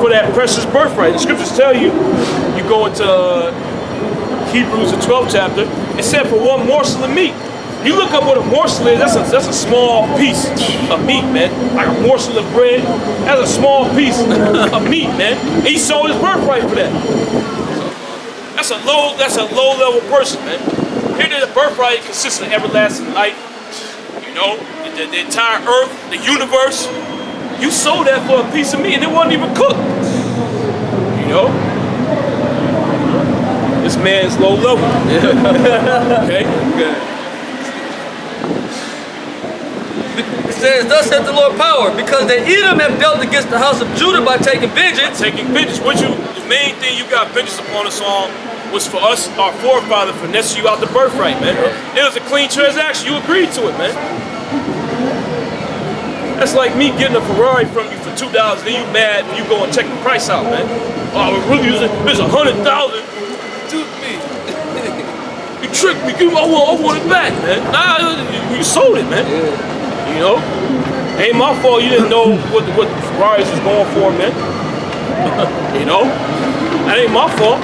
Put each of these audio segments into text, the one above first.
for that precious birthright. The scriptures tell you, you go into Hebrews, the 12th chapter, it said for one morsel of meat. You look up what a morsel is, that's a small piece of meat, man. Like a morsel of bread, that's a small piece of meat, man. And he sold his birthright for that. That's a low level person, man. Here the birthright consists of everlasting life, you know, the entire earth, the universe. You sold that for a piece of meat and it wasn't even cooked. You know? This man's low level. Okay? It says, thus saith the Lord power, because the Edom have dealt against the house of Judah by taking vengeance. The main thing you got vengeance upon us on was for us, our forefather, finessing you out the birthright, man. It was a clean transaction. You agreed to it, man. That's like me getting a Ferrari from you for $2, then you mad when you go and check the price out, man. Oh, it really is $100,000. You tricked me. I want it back, man. Nah, you sold it, man. You know? Ain't my fault you didn't know what the Ferraris was going for, man. You know? That ain't my fault.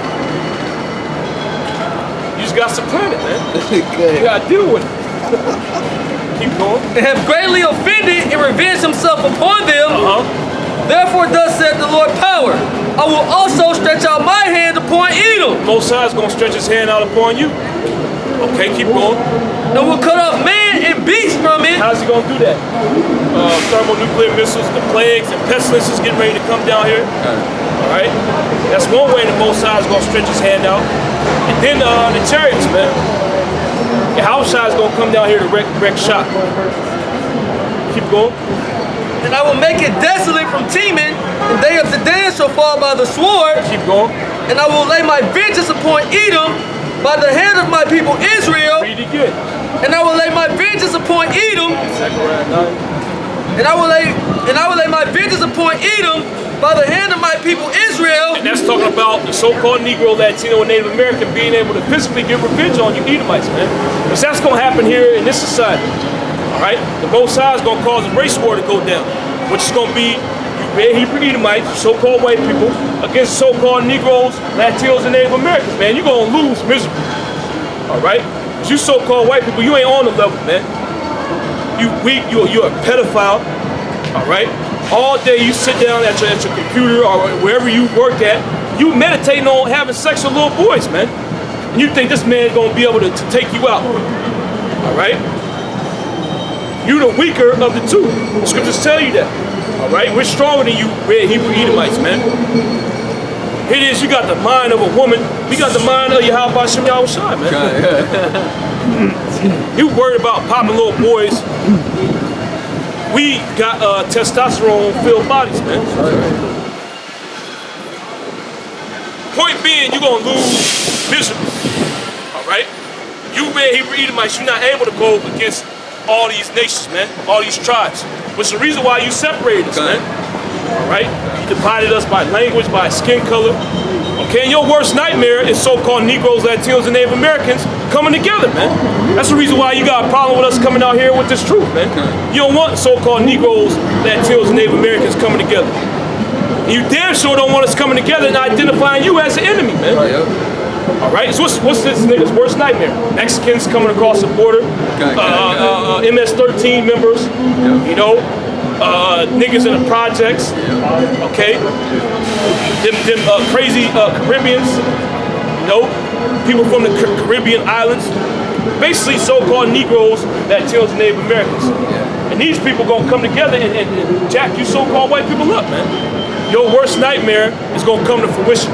You just got to supplant it, man. You got to deal with it. Keep going. And have greatly offended and revenged himself upon them. Therefore thus said the Lord power, I will also stretch out my hand upon Edom. Most High is going to stretch his hand out upon you. Okay, keep going. And will cut off man and beast from it. How's he going to do that? Thermonuclear missiles, the plagues and pestilences getting ready to come down here. All right? That's one way the Most High is going to stretch his hand out. And then the chariots, man. Yahushua is going to come down here to wreck shop. Keep going. And I will make it desolate from Teman, and they of the Dan shall fall by the sword. Keep going. And I will lay my vengeance upon Edom by the hand of my people Israel. Read it again. And I will lay my vengeance upon Edom. And I will lay my vengeance upon Edom by the hand of my people Israel. And that's talking about the so-called Negro, Latino, and Native American being able to physically get revenge on you Edomites, man. Because that's going to happen here in this society. All right? The Most High is going to cause a race war to go down, which is going to be Hebrew Edomites, so-called white people, against so-called Negroes, Latinos, and Native Americans, man. You're going to lose miserably. All right? Because you so-called white people, you ain't on the level, man. You weak, you're a pedophile. All right? All day you sit down at your computer or wherever you work at, you meditating on having sex with little boys, man. And you think this man's gonna be able to take you out. All right? You're the weaker of the two. The scriptures tell you that. All right? We're stronger than you red Hebrew Edomites, man. Here it is, you got the mind of a woman. We got the mind of Yahweh Shem Yahushua, man. You worried about popping little boys. We got testosterone-filled bodies, man. Point being, you're gonna lose miserably. All right? You red Hebrew Edomites, you're not able to go against all these nations, man, all these tribes. Which is the reason why you separated us, man. All right? You divided us by language, by skin color. Okay, and your worst nightmare is so-called Negroes, Latinos, and Native Americans coming together, man. That's the reason why you got a problem with us coming out here with this truth, man. You don't want so-called Negroes, Latinos, and Native Americans coming together. And you damn sure don't want us coming together and identifying you as an enemy, man. All right, so what's this nigga's worst nightmare? Mexicans coming across the border, MS-13 members, you know, niggas in the projects, okay? Them crazy Caribbeans, you know, people from the Caribbean islands, basically so-called Negroes, Latinos, and Native Americans. And these people gonna come together and jack you so-called white people up, man. Your worst nightmare is gonna come to fruition,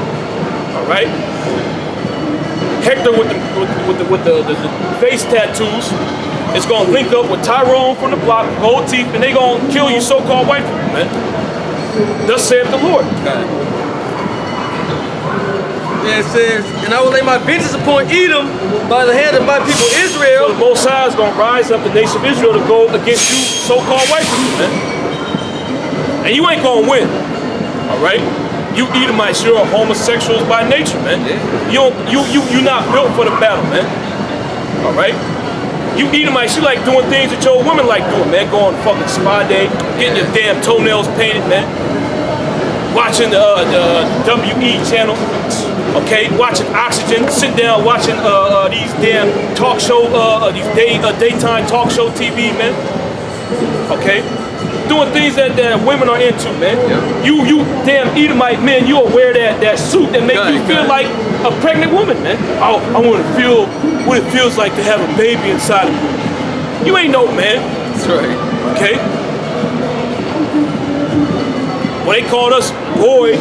all right? Hector with the face tattoos is gonna link up with Tyrone from the block, gold teeth, and they gonna kill you so-called white people, man. Thus saith the Lord. Yeah, it says, and I will lay my vengeance upon Edom by the hand of my people Israel. So the Most High is gonna rise up the nation of Israel to go against you so-called white people, man. And you ain't gonna win, all right? You Edomites, you're homosexuals by nature, man. You're not built for the battle, man. All right? You Edomites, you like doing things that your women like doing, man. Going on fucking spa day, getting your damn toenails painted, man. watching the WE channel, okay, watching Oxygen, sit down watching these damn talk show, these daytime talk show TV, man, okay, doing things that women are into, man. Yeah. You damn Edomite men, you'll wear that suit that make you feel like a pregnant woman, man. Oh, I want to feel what it feels like to have a baby inside of you. You ain't no man. That's right. Okay? When they called us boy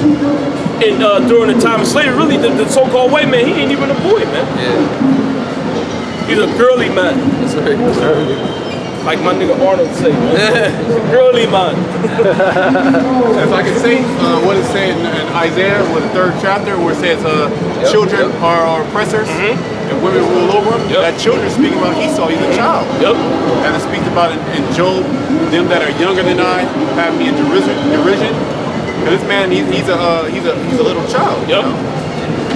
during the time of slavery, really the so-called white man, he ain't even a boy, man. Yeah. He's a girly man. That's right. That's right. Like my nigga Arnold say, man. Girly man. If I can say what it said in Isaiah, the 3rd chapter, where it says children are oppressors and women rule over them. That children speaking about Esau, he's a child. And it speaks about in Job, them that are younger than I have me in derision. And this man, he's a little child. You know?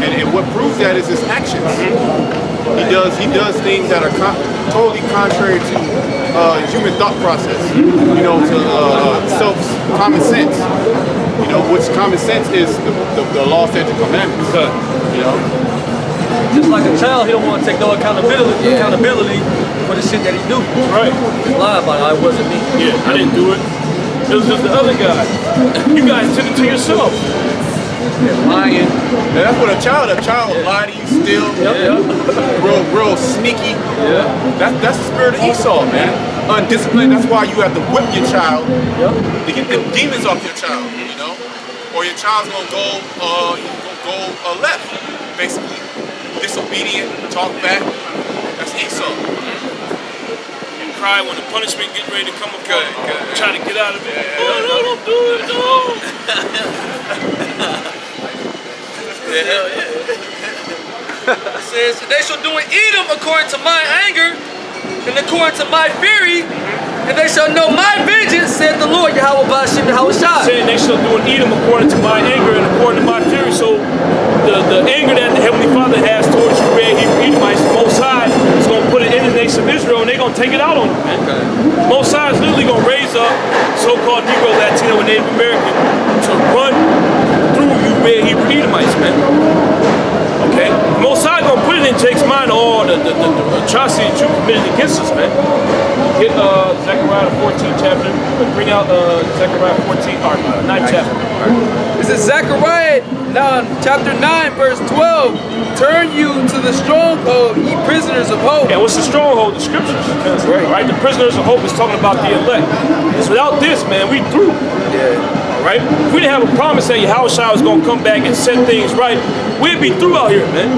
And what proves that is his actions. He does things that are totally contrary to human thought process. You know, to common sense. You know, which common sense is the law, statutes, and commandments. You know, just like a child, he don't want to take no accountability for the shit that he do. Right. He lie about it. It wasn't me. Yeah, I didn't do it. It was just the other guy. You guys did it to yourself. Lying. And that's what a child will lie to you, steal, real sneaky. That's the spirit of Esau, man. Undisciplined. That's why you have to whip your child to get the demons off your child, you know? Or your child's gonna go left, basically. Disobedient, talk back. That's Esau. And cry when the punishment getting ready to come up. Try to get out of it. No, don't do it, no. It says, they shall do and eat them according to my anger and according to my fury, and they shall know my vengeance, said the Lord, Yahweh Bashim, Yahweh Shai. Saying they shall do and eat them according to my anger and according to my fury. So the anger that the Heavenly Father has towards you, red Hebrew Edomites, the Most High is going to put it in the nation of Israel, and they're going to take it out on you, man. Most High is literally going to raise up so-called Negro, Latino, and Native American to run through you red Hebrew Edomites, man. Okay? Most High gonna put it in Jake's mind, all the atrocities you committed against us, man. Get Zechariah 14 chapter, bring out Zechariah 14, or 9th chapter. This is Zechariah chapter 9, verse 12. Turn you to the stronghold, ye prisoners of hope. Yeah, what's the stronghold? The scriptures. That's right. Right? The prisoners of hope is talking about the elect. Because without this, man, we through. Right? If we didn't have a promise that Yahweh Shai was going to come back and set things right, we'd be through out here, man.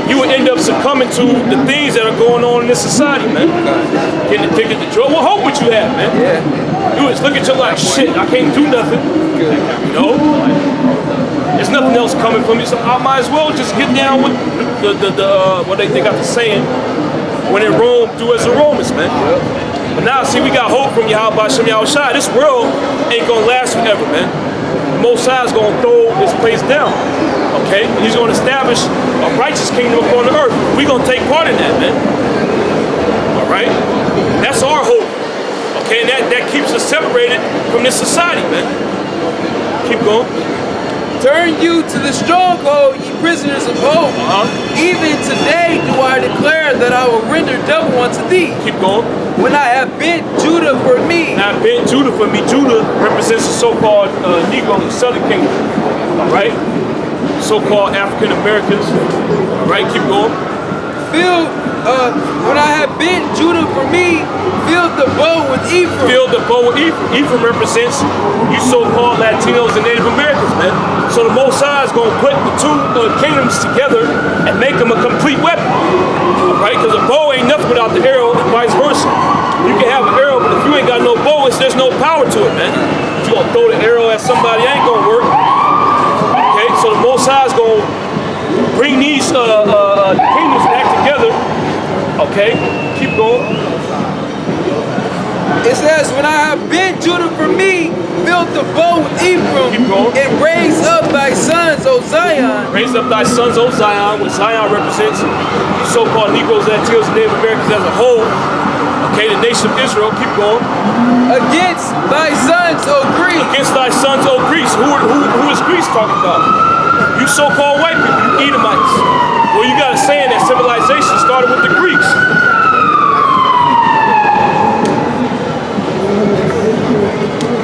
You would end up succumbing to the things that are going on in this society, man. Getting addicted to drugs. What hope would you have, man? You just look at your life, shit, I can't do nothing. You know? There's nothing else coming from me, so I might as well just get down with what they got the saying, when in Rome, do as the Romans, man. But now, see, we got hope from Yahweh Bashim Yahweh Shai. This world ain't gonna last forever, man. The Most High is gonna throw this place down, okay? He's gonna establish a righteous kingdom upon the earth. We gonna take part in that, man. All right? That's our hope, okay? And that keeps us separated from this society, man. Keep going. Turn you to the stronghold, ye prisoners of hope. Even today do I declare that I will render double unto thee. Keep going. When I have bent Judah for me. And I have bent Judah for me. Judah represents the so-called Negro in the Southern Kingdom. All right? So-called African Americans. All right, keep going. When I have bent Judah for me, fill the bow with Ephraim. Fill the bow with Ephraim. Ephraim represents you so-called Latinos and Native Americans, man. So the Most High is going to put the two kingdoms together and make them a complete weapon. All right? Because a bow ain't nothing without the arrow and vice versa. You can have an arrow, but if you ain't got no bow, there's no power to it, man. If you're going to throw the arrow at somebody, it ain't going to work. Okay? So the Most High is going to bring these kingdoms back together. Okay? Keep going. It says, when I have bent Judah for me, filled the bow with Ephraim, and raise up thy sons, O Zion. Raise up thy sons, O Zion, which Zion represents so-called Negroes, Latinos, and Native Americans as a whole. Okay, the nation of Israel, keep going. Against thy sons, O Greece. Against thy sons, O Greece. Who is Greece talking about? You so-called white people, you Edomites. Well, you got a saying that civilization started with the Greeks.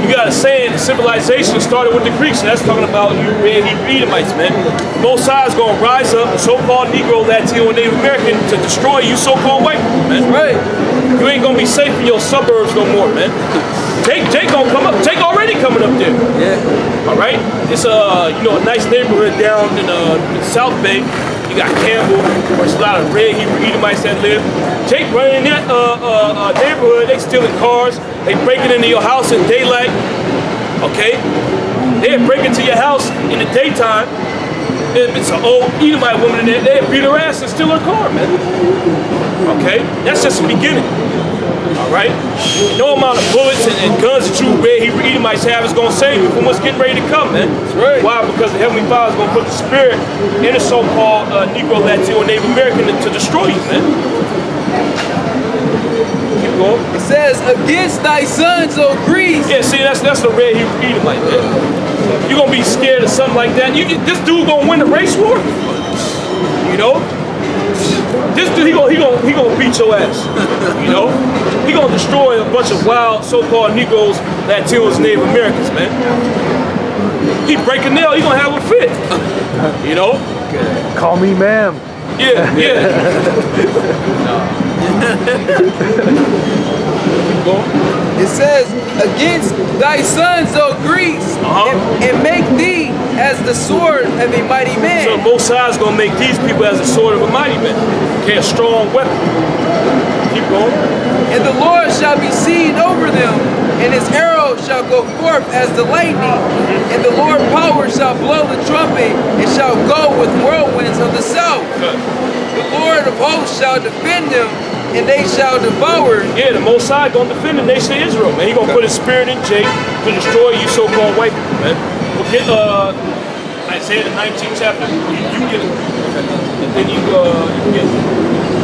You got a saying that civilization started with the Greeks, and that's talking about you red Hebrew Edomites, man. Most High is gonna rise up, so-called Negro, Latino, and Native American, to destroy you so-called white people, man. Right. You ain't gonna be safe in your suburbs no more, man. Take gonna come up. Take already coming up there. Yeah. All right. It's a nice neighborhood down in South Bay. You got Campbell, where there's a lot of red Hebrew Edomites that live. Take running in that neighborhood. They stealing cars. They breaking into your house in daylight. Okay. They break into your house in the daytime. If it's an old Edomite woman in there, they beat her ass and steal her car, man. Okay. That's just the beginning. All right? No amount of bullets and guns that you red Hebrew Edomites have is going to save you from what's getting ready to come, man. That's right. Why? Because the Heavenly Father is going to put the spirit in the so-called Negro, Latino, and Native American to destroy you, man. Keep going. It says, against thy sons, O Greece. Yeah, see, that's the red Hebrew Edomite, man. You're going to be scared of something like that. This dude going to win the race war? You know? This dude, he gonna beat your ass. You know? He gonna destroy a bunch of wild so-called Negroes, Latinos, and Native Americans, man. He break a nail, he gonna have a fit. You know? Call me ma'am. Yeah. Keep going. It says, against thy sons, O Greece, and make thee as the sword of a mighty man. So Most High is gonna make these people as the sword of a mighty man. Okay, a strong weapon. Keep going. And the Lord shall be seen over them, and his arrow shall go forth as the lightning, and the Lord power shall blow the trumpet, and shall go with whirlwinds of the south. Good. The Lord of hosts shall defend them, and they shall devour. Yeah, the Most High gonna defend the nation of Israel, man. He gonna put his spirit in Jake to destroy you so-called white people, man. We'll get Isaiah the 19th chapter. You get it. And then you get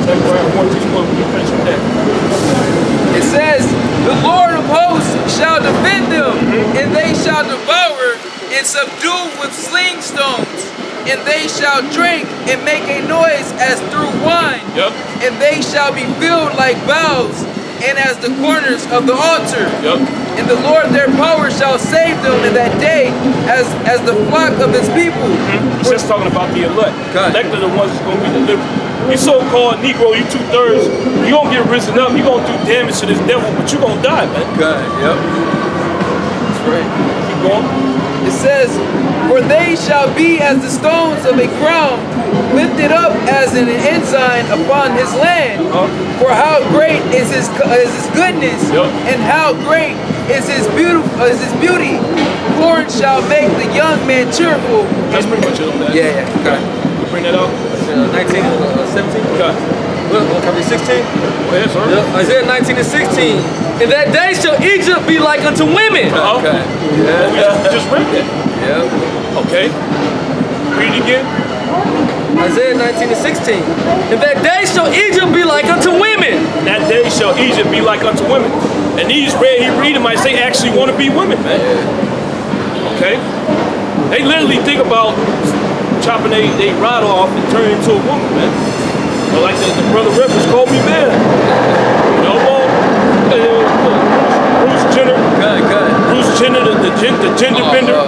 Zechariah 14. You finish with that. It says, the Lord of hosts shall defend them, and they shall devour and subdue with sling stones. And they shall drink and make a noise as through wine. Yep. And they shall be filled like boughs, and as the corners of the altar. Yep. And the Lord their power shall save them in that day as the flock of his people. It's just talking about the elect. God. Elect are the ones that's gonna be delivered. You so-called Negro, you 2/3, you gonna get risen up, you gonna do damage to this devil, but you gonna die, man. God, yep. That's right. Keep going. It says, for they shall be as the stones of a crown, lifted up as an ensign upon his land. For how great is his goodness, and how great is his beauty. Corn shall make the young man cheerful. That's pretty much it on that. Yeah, okay. You bring that up? 19 and 17. Okay. What can we 16? Go ahead, sir. Yep. Isaiah 19 and 16. In that day shall Egypt be like unto women. Okay. Yeah. We just read that. Yeah. Okay. Read it again. Isaiah 19 and 16. In that day shall Egypt be like unto women. That day shall Egypt be like unto women. And these red Hebrew Edomites, they actually want to be women, man. Okay? They literally think about chopping they rod off and turning into a woman, man. But like the brother reference called me man. You know, Bruce Jenner. Good. Bruce Jenner, the gender bender.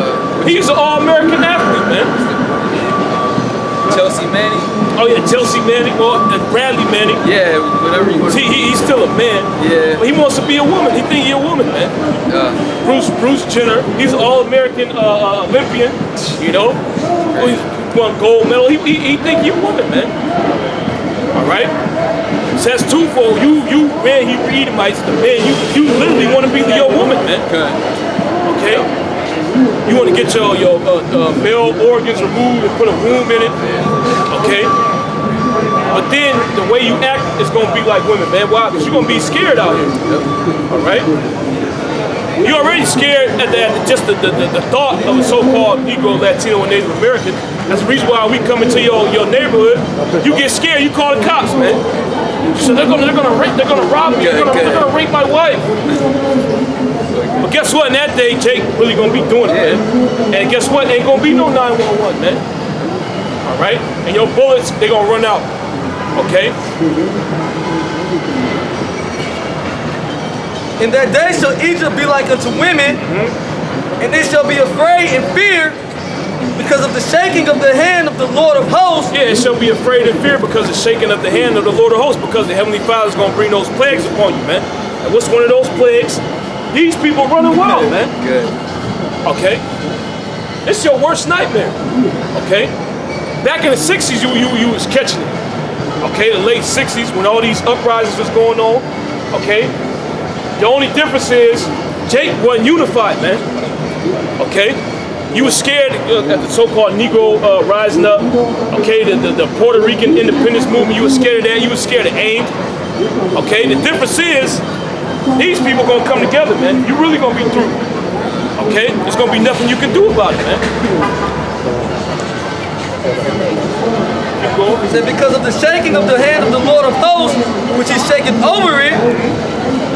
He's an all-American athlete, man. Chelsea Manning. Oh yeah, Chelsea Manning, or Bradley Manning. Yeah, whatever you want. See, he's still a man. Yeah. But he wants to be a woman. He think he a woman, man. Bruce Jenner, he's an all-American Olympian. You know, he won gold medal. He think he a woman, man. All right. So that's twofold. You man, he Edomites, the man. You literally want to be your woman, man. Okay. You want to get your male organs removed and put a womb in it. Okay. But then the way you act is gonna be like women, man. Why? Because you're gonna be scared out here. All right. You're already scared at just the thought of a so-called Negro, Latino, and Native American. That's the reason why we come into your neighborhood. You get scared, you call the cops, man. So they're gonna rob me. They're gonna rape my wife. But guess what? In that day, Jake really gonna be doing it, man. And guess what? Ain't gonna be no 911, man. All right. And your bullets, they gonna run out. Okay. In that day shall Egypt be like unto women, and they shall be afraid and fear because of the shaking of the hand of the Lord of hosts. Yeah, it shall be afraid and fear because of the shaking of the hand of the Lord of hosts, because the Heavenly Father is gonna bring those plagues upon you, man. And what's one of those plagues? These people running wild, man. Good. Okay. It's your worst nightmare. Okay. Back in the 60s, you was catching it. Okay, the late 60s when all these uprisings was going on. Okay. The only difference is Jake wasn't unified, man. Okay. You were scared at the so-called Negro rising up. Okay, the Puerto Rican independence movement. You were scared of that. You were scared of AIM. Okay. The difference is these people gonna come together, man. You really gonna be through. Okay. There's gonna be nothing you can do about it, man. Keep going. He said, because of the shaking of the hand of the Lord of hosts, which is shaken over it,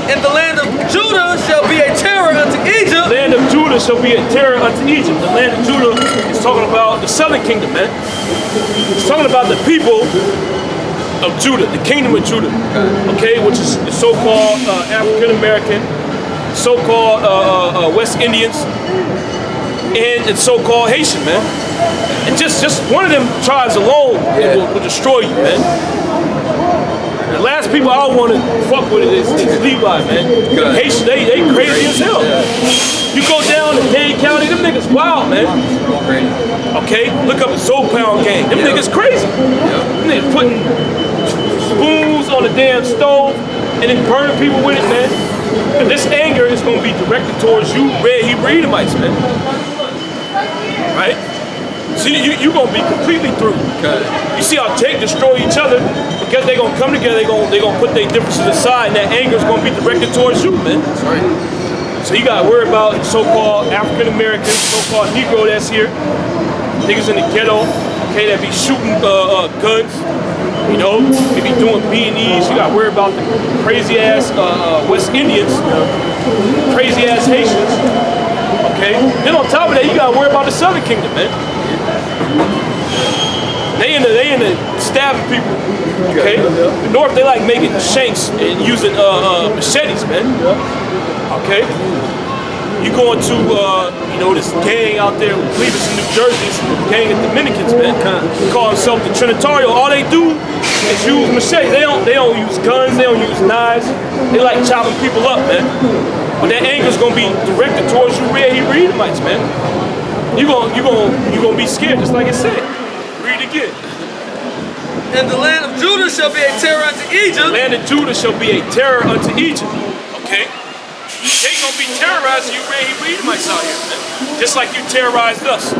and the land of Judah shall be a terror unto Egypt. The land of Judah shall be a terror unto Egypt. The land of Judah is talking about the southern kingdom, man. It's talking about the people of Judah, the kingdom of Judah, okay, which is the so-called African American, so-called West Indians, and it's so-called Haitian, man. And just one of them tribes alone will destroy you, man. The last people I want to fuck with is Levi, man. Haitian, they crazy as hell. You go down to Dade County, them niggas wild, man. Okay, look up the Zopound gang. Them niggas crazy. Them niggas putting spoons on the damn stove and then burning people with it, man. And this anger is going to be directed towards you, Red Hebrew Edomites, man. Right? See, you're going to be completely through. You see how Jake destroy each other because they're going to come together, they're going to put their differences aside, and that anger is going to be directed towards you, man. That's right. So you got to worry about so-called African Americans, so-called Negro that's here, niggas in the ghetto, okay, that be shooting guns, you know, they be doing B&Es. You got to worry about the crazy-ass West Indians, crazy-ass Haitians, okay? Then on top of that, you got to worry about the Southern Kingdom, man. They into stabbing people, okay? The North, they like making shanks and using machetes, man, okay? You going to, you know, this gang out there, I believe it's in New Jersey, it's a gang of Dominicans, man. They call themselves the Trinitario. All they do is use machetes. They don't use guns, they don't use knives. They like chopping people up, man. But that anger's gonna be directed towards you Red Hebrew Edomites, man. You gonna be scared, just like it said. Read it again. And the land of Judah shall be a terror unto Egypt. The land of Judah shall be a terror unto Egypt. Okay? They gonna be terrorizing you Red Hebrew Edomites out here, man. Just like you terrorized us.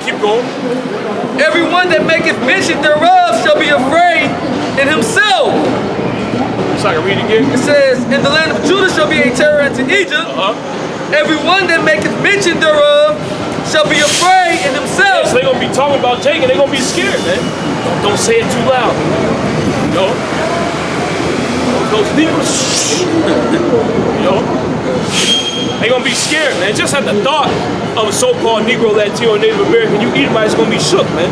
Keep going. Everyone that maketh mention thereof shall be afraid in himself. So I can read it again. It says, and the land of Judah shall be a terror unto Egypt. Everyone that maketh mention thereof shall be afraid in himself. So they're gonna be talking about Jake and they're gonna be scared, man. Don't say it too loud. You know? Those Negroes, you know? They gonna be scared, man. Just at the thought of a so-called Negro, Latino, Native American, you Edomites gonna be shook, man.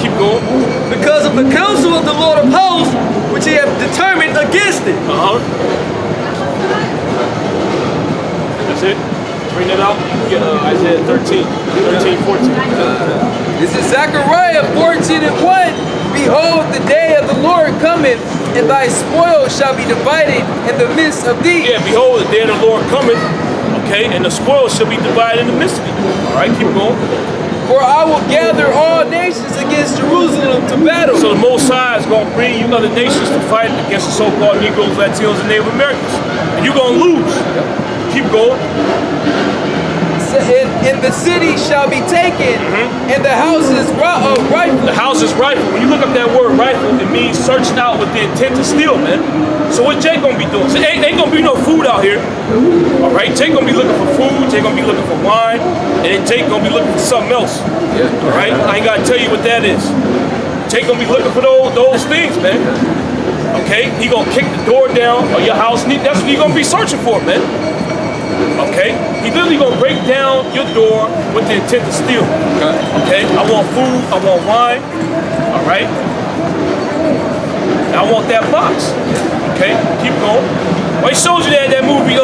Keep going. Because of the counsel of the Lord of hosts, which he hath determined against it. That's it. Bring that out. Get Isaiah 13, 14. This is Zechariah 14:1. Behold, the day of the Lord cometh, and thy spoil shall be divided in the midst of thee. Yeah, behold, the day of the Lord cometh, okay, and the spoil shall be divided in the midst of thee. All right, keep going. For I will gather all nations against Jerusalem to battle. So the Most High is going to bring you other nations to fight against the so-called Negroes, Latinos, and Native Americans. And you're going to lose. Keep going. And the city shall be taken, and the houses rifled. The house is rifled. When you look up that word rifle, it means searching out with the intent to steal, man. So what Jake gonna be doing? So ain't gonna be no food out here. All right, Jake gonna be looking for food. Jake gonna be looking for wine, and then Jake gonna be looking for something else. All right, I ain't gotta tell you what that is. Jake gonna be looking for those things, man. Okay, he gonna kick the door down of your house. That's what he gonna be searching for, man. Okay, he literally gonna break down your door with the intent to steal. Okay, I want food, I want wine. All right, I want that box. Okay, keep going. Well, he showed you that movie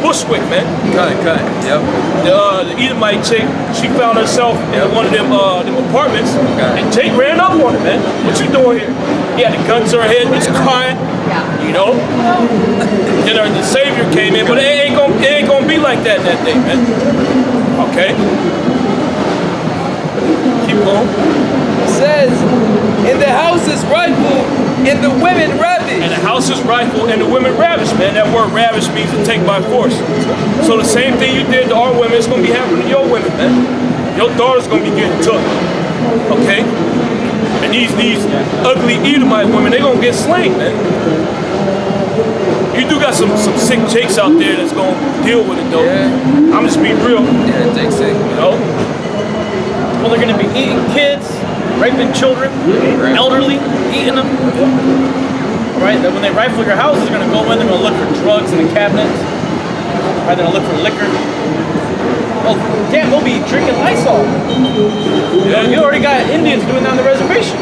Bushwick, man. Cut. Yep. The Edomite chick, she found herself in one of them apartments, and Jake ran up on her, man. What you doing here? He had the gun to her head, was crying, you know. Then the Savior came in, but it ain't gonna be like that day, man. Okay. Keep going. It says, and the house is rightful, and the women ravish. And the house is rightful, and the women ravish, man. That word ravish means to take by force. So the same thing you did to our women, it's gonna be happening to your women, man. Your daughter's gonna be getting took. Okay? And these ugly Edomite women, they gonna get slain, man. You do got some sick Jakes out there that's gonna deal with it, though. Yeah. I'm just being real. Yeah, Jake sick. You know? Well, they're gonna be eating kids, raping children, elderly, eating them. All right, then when they rifle your house, they're gonna go in, they're gonna look for drugs in the cabinets. Right, they're gonna look for liquor. Well, damn, they'll be drinking Lysol. You already got Indians doing that on the reservation.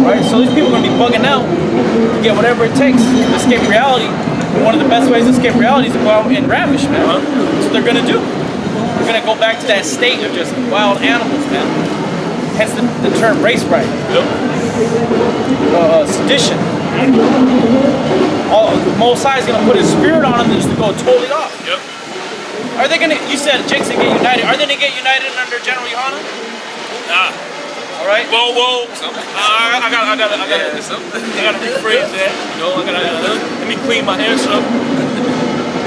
Right, so these people are gonna be bugging out to get whatever it takes to escape reality. One of the best ways to escape reality is to go out and ravish, man. That's what they're gonna do. We're gonna go back to that state of just wild animals, man. Hence the term race riot. Sedition. Mosai is gonna put his spirit on them just to go totally off. Yep. Are they gonna? You said Jake's gonna get united. Are they gonna get united under General Yohana? Nah. All right. Whoa. I gotta rephrase that. You know, let me clean my answer up.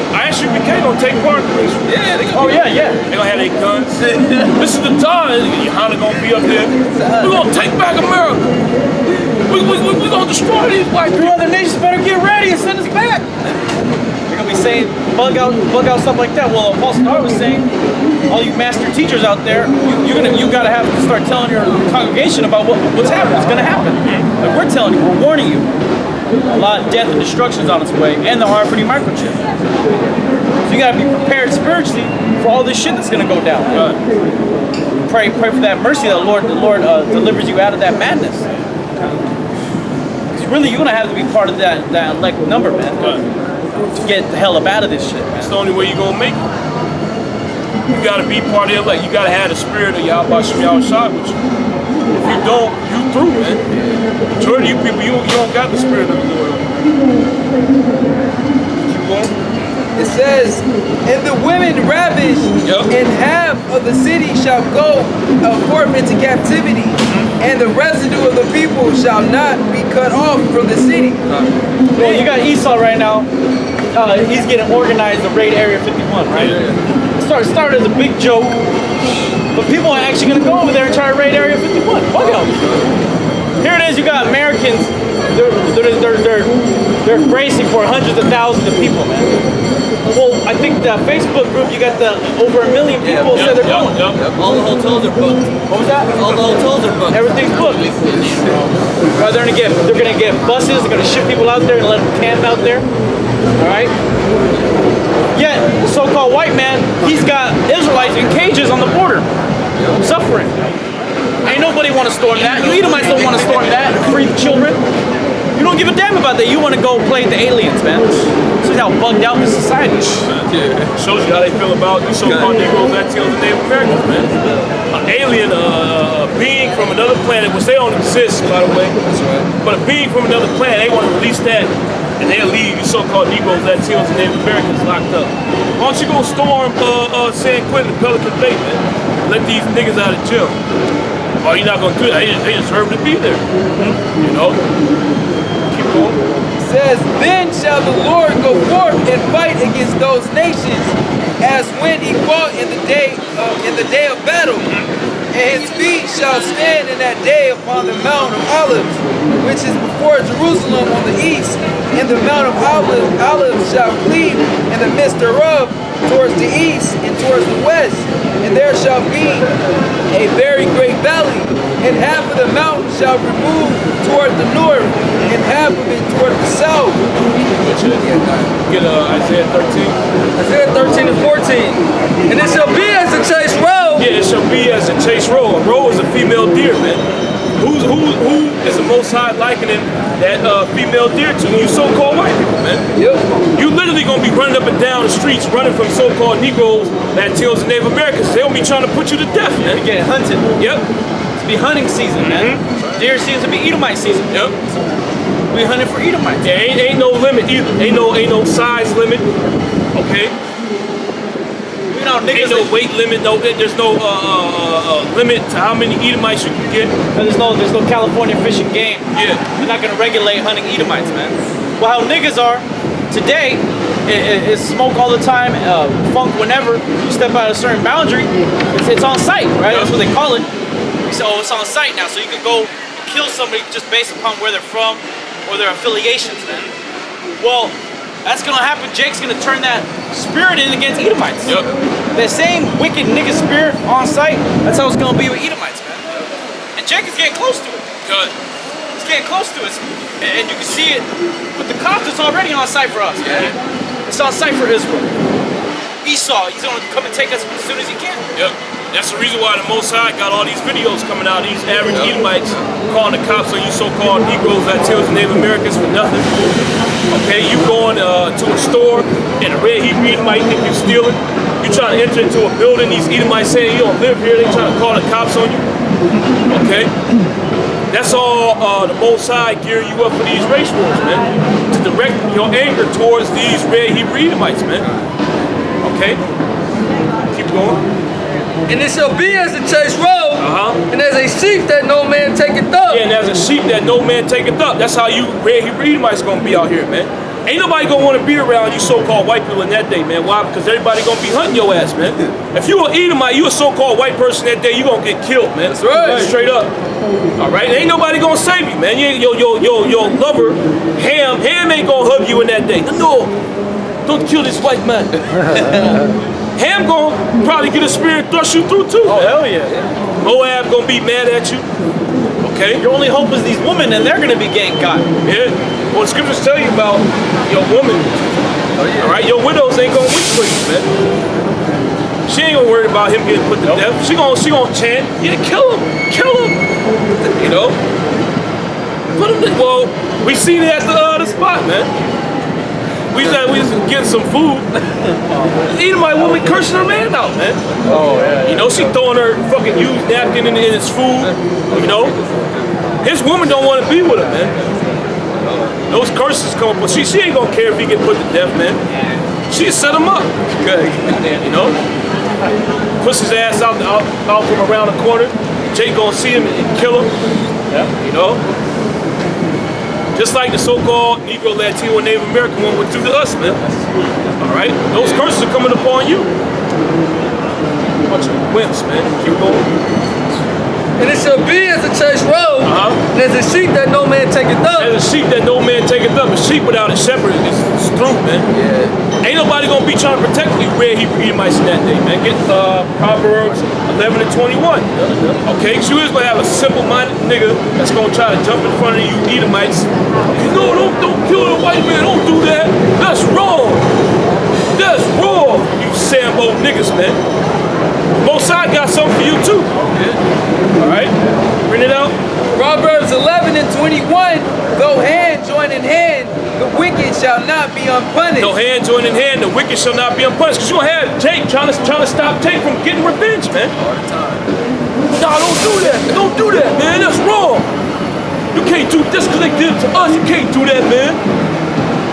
I actually became gonna take part in the race. Yeah, they Oh yeah. They gonna have their guns. This is the time. Yohana gonna be up there. We're gonna take back America. We're gonna destroy these white You people. other nations better get ready and send us back. They're gonna be saying bug out stuff like that. Well, Apostle Dar was saying, all you master teachers out there, you gotta have to start telling your congregation about what's happening. It's gonna happen. Like we're telling you, we're warning you. A lot of death and destruction is on its way, and the RFID microchip. So you gotta be prepared spiritually for all this shit that's gonna go down. Pray for that mercy that the Lord delivers you out of that madness. Because really, you're gonna have to be part of that elect number, man, to get the hell up out of this shit, man. That's the only way you're gonna make it. You gotta be part of it. Like you gotta have the spirit of Yahweh Shem Shai with you. If you don't, you through, man. Majority of you people, you don't got the spirit of the Lord. Keep going. It says, and the women ravish, and half of the city shall go forth into captivity, and the residue of the people shall not be cut off from the city. Well, you got Esau right now. He's getting organized to raid Area 51, right? Started as a big joke, but people are actually going to go over there and try to raid Area 51. Bug out. Here it is. You got Americans. They're bracing for hundreds of thousands of people, man. Well, I think the Facebook group, you got over 1 million people said they're going. All the hotels are booked. What was that? All the hotels are booked. Everything's booked. Right, they're gonna get buses. They're gonna ship people out there and let them camp out there. All right. Yet, the so-called white man, he's got Israelites in cages on the border, suffering. Ain't nobody want to storm that. You Edomites don't want to storm that and free the children. You don't give a damn about that. You want to go play the aliens, man. This is how bugged out this society is. Shows you how they feel about the so-called Negroes, Latinos, and Native Americans, man. An alien, a being from another planet, which they don't exist, by the way. That's right. But a being from another planet, they want to release that, and they'll leave the so-called Negroes, Latinos, and Native Americans locked up. Why don't you go storm San Quentin and Pelican Bay, man? Let these niggas out of jail. Oh, you're not gonna do that. They deserve to be there. You know. It says, then shall the Lord go forth and fight against those nations, as when he fought in the day of battle. And his feet shall stand in that day upon the Mount of Olives, which is before Jerusalem on the east. And the Mount of Olives shall cleave in the midst thereof, towards the east and towards the west, and there shall be a very great valley, and half of the mountain shall remove toward the north, and half of it toward the south. Get Isaiah 13. Isaiah 13 and 14. And it shall be as a chase roe. Yeah, it shall be as a chase roe. A roe is a female deer, man. Who is the Most High likening that female deer to? You so-called white people, man. Yep. You literally gonna be running up and down the streets, running from so-called Negroes, Latinos, and Native Americans. They gonna be trying to put you to death, man. You get hunted. Yep. It's be hunting season, man. Deer season be Edomite season. Yep. We hunting for Edomites. Yeah, ain't no limit either. Ain't no size limit. Okay. You know, niggas. Ain't no weight limit. No, there's no limit to how many Edomites you can get. There's no California Fish and Game. Yeah. They're not gonna regulate hunting Edomites, man. Well, how niggas are today is smoke all the time, funk whenever you step out of a certain boundary. It's on site, right? That's what they call it. We say, oh, it's on site now, so you can go kill somebody just based upon where they're from or their affiliations, man. Well, that's gonna happen. Jake's gonna turn that spirit in against Edomites. Yep. That same wicked nigga spirit on site, that's how it's gonna be with Edomites, man. And Jake is getting close to it. Good. He's getting close to us. And you can see it with the cops. It's already on site for us, man. It's on site for Israel. Esau, he's gonna come and take us as soon as he can. Yep. That's the reason why the Most High got all these videos coming out, these average Edomites calling the cops on you so-called Negroes, Latinos, and Native Americans for nothing. Okay, you going to a store and a red Hebrew Edomite think you stealing. You trying to enter into a building, these Edomites saying you don't live here, they trying to call the cops on you. Okay? That's all the Most High gear you up for these race wars, man. To direct your anger towards these red Hebrew Edomites, man. Okay? Keep going. And it shall be as a chase roe, and as a sheep that no man taketh up. Yeah, and as a sheep that no man taketh up. That's how you red Hebrew Edomites gonna be out here, man. Ain't nobody gonna want to be around you so-called white people in that day, man. Why? Because everybody gonna be hunting your ass, man. If you an Edomite, you a so-called white person that day, you gonna get killed, man. That's right. Straight up. All right, ain't nobody gonna save you, man. Your lover, Ham ain't gonna hug you in that day. No, don't kill this white man. Ham gonna probably get a spear and thrust you through too. Oh, hell yeah. Moab gonna be mad at you. Okay? Your only hope is these women, and they're gonna be getting got. Yeah. Well, the scriptures tell you about your woman. All right? Your widows ain't gonna weep for you, man. She ain't gonna worry about him getting put to death. She gonna chant, yeah, kill him. You know? Put him. Well, we seen it at the spot, man. We was getting some food. Edomite woman cursing her man out, man. Oh, yeah. You know, she throwing her fucking used napkin in his food. You know, his woman don't want to be with him, man. Those curses come up, but she ain't gonna care if he get put to death, man. She set him up. Good. You know, push his ass out from around the corner. Jake gonna see him and kill him. Yeah. You know. Just like the so-called Negro, Latino, and Native American one would do to us, man. All right? Those curses are coming upon you. Bunch of wimps, man. Keep going. And it shall be as a chase roe, and as a sheep that no man taketh up. As a sheep that no man taketh up. A sheep without a shepherd is through, man. Yeah. Ain't nobody gonna be trying to protect you red Hebrew Edomites in that day, man. Get Proverbs 11 and 21. Okay, so you is gonna have a simple-minded nigga that's gonna try to jump in front of you Edomites. No, don't kill the white man. Don't do that. That's wrong. That's wrong. You Sambo niggas, man. Most High got something for you too. All right, bring it out. Proverbs 11 and 21. Though hand join in hand, the wicked shall not be unpunished. Though hand join in hand, the wicked shall not be unpunished. Cause you gonna have Jake trying to stop Jake from getting revenge, man. Nah, don't do that. Don't do that, man. That's wrong. You can't do this because they did it to us. You can't do that, man.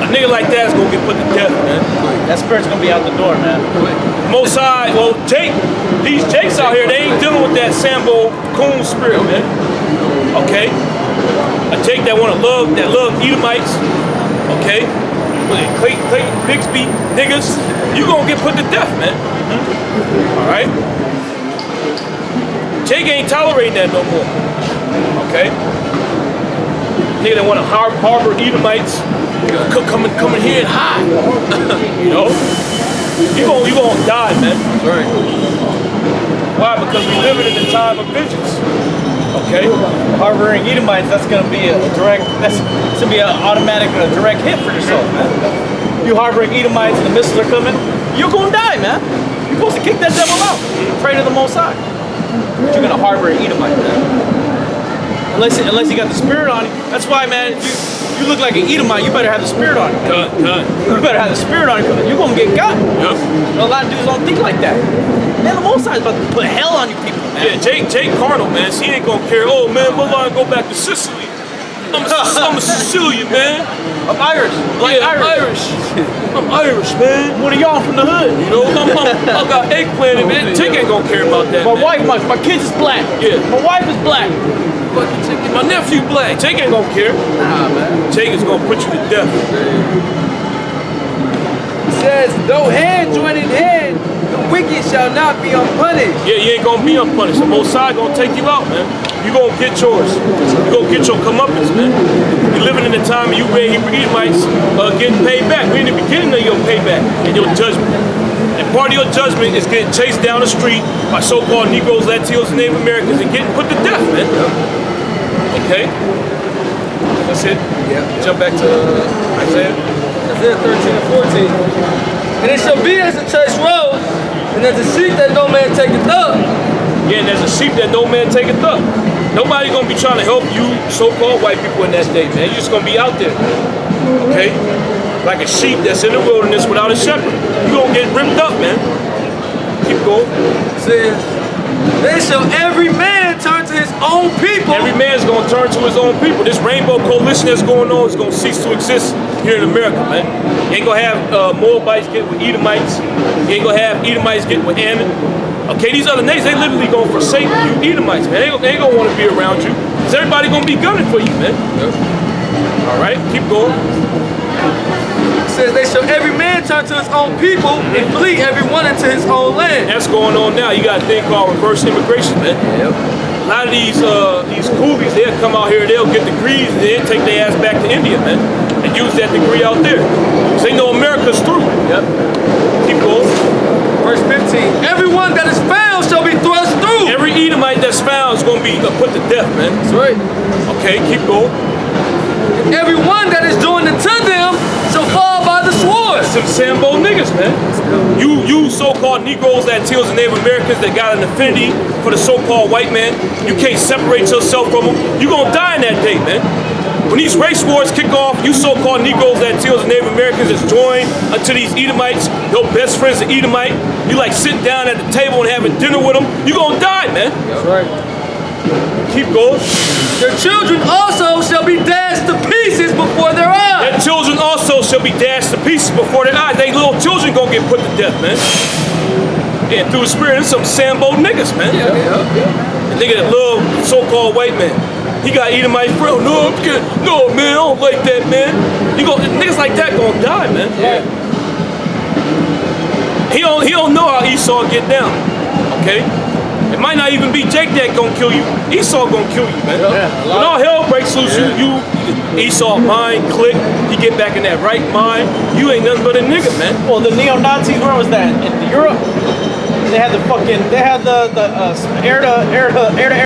A nigga like that's gonna get put to death, man. That spirit's gonna be out the door, man. Most High, well, these Jakes out here, they ain't dealing with that Sambo coon spirit, man. Okay? A Jake that love Edomites, okay? Clayton Bixby niggas, you gonna get put to death, man. All right? Jake ain't tolerating that no more, okay? Nigga that wanna harbor Edomites, coming here and hide, you know? you gonna die, man. Right. Why? Because we living in the time of vengeance. Okay? Harboring Edomites, that's gonna be a direct, that's gonna be an automatic, a direct hit for yourself, man. You harboring Edomites and the missiles are coming, you're gonna die, man. You're supposed to kick that devil out. Pray to the Most High. But you're gonna harbor an Edomite, man. Unless you got the spirit on you. That's why, man, if you look like an Edomite, you better have the spirit on you. You better have the spirit on you, because you're gonna get got. Yep. A lot of dudes don't think like that. Man, the Most High is about to put hell on you people, man. Yeah, Jake Carnal, man. He ain't gonna care. Oh man, what line go back to Sicily? I'm a Sicilian, man. I'm Irish. Like Yeah, I'm Irish. I'm Irish, man. One of y'all from the hood. You know, I got eggplant, and man. Jake ain't gonna care about that. My man. wife, my kids is black. Yeah. My wife is black. My nephew black. Jake ain't gonna care. Nah, man. Jake is gonna put you to death. It says, though hand join in hand, the wicked shall not be unpunished. Yeah, you ain't gonna be unpunished. The Most High gonna take you out, man. You gonna get yours. You gonna get your comeuppance, man. You living in the time of you red Hebrew Edomites getting paid back. We're in the beginning of your payback and your judgment. And part of your judgment is getting chased down the street by so-called Negroes, Latinos, and Native Americans and getting put to death, man. Okay? That's it. Yeah. Jump back to Isaiah. Isaiah 13 and 14. And it shall be as the church road, and as the sheep that no man taketh up. Yeah, and there's a sheep that no man taketh up. Nobody gonna be trying to help you so-called white people in that day, man. You're just gonna be out there, okay? Like a sheep that's in the wilderness without a shepherd. You gonna get ripped up, man. Keep going. It says, then shall every man turn to his own people. Every man's gonna turn to his own people. This rainbow coalition that's going on is gonna cease to exist here in America, man. You ain't gonna have Moabites get with Edomites. You ain't gonna have Edomites get with Ammon. Okay, these other nations, they literally gonna forsake you Edomites, man. They ain't gonna wanna be around you. Because everybody gonna be gunning for you, man. All right, keep going. It says, they shall every man turn to his own people and flee every one into his own land. That's going on now. You got a thing called reverse immigration, man. A lot of these coolies, they'll come out here, they'll get degrees, and they'll take their ass back to India, man, and use that degree out there. So they know America's through. Yep. Keep going. Verse 15. Everyone that is found shall be thrust through. Every Edomite that's found is going to be put to death, man. That's right. Okay, keep going. Everyone that is joined unto them shall fall by the sword. Some Sambo niggas, man. You so-called Negroes, Latinos, and Native Americans that got an affinity for the so-called white man, you can't separate yourself from them. You're going to die in that day, man. When these race wars kick off, you so-called Negroes, Latinos, and Native Americans is joined unto these Edomites. Your best friend's an Edomite. You like sitting down at the table and having dinner with them. You're going to die, man. That's right. Keep going. Your children also shall be dashed to pieces before their eyes. Their children also shall be dashed to pieces before their eyes. They little children gonna get put to death, man. And through the spirit, there's some Sambo niggas, man. Yeah. The nigga that love so-called white man. He got Edomite friend. No, no, man, I don't like that, man. Niggas like that gonna die, man. Yeah. He don't know how Esau get down. Okay? It might not even be Jake that gonna kill you. Esau gonna kill you, man. When all hell breaks loose, you Esau mind click. He get back in that right mind. You ain't nothing but a nigga, man. Well, the neo-Nazis, where was that? In Europe? They had the fucking, they had the air to air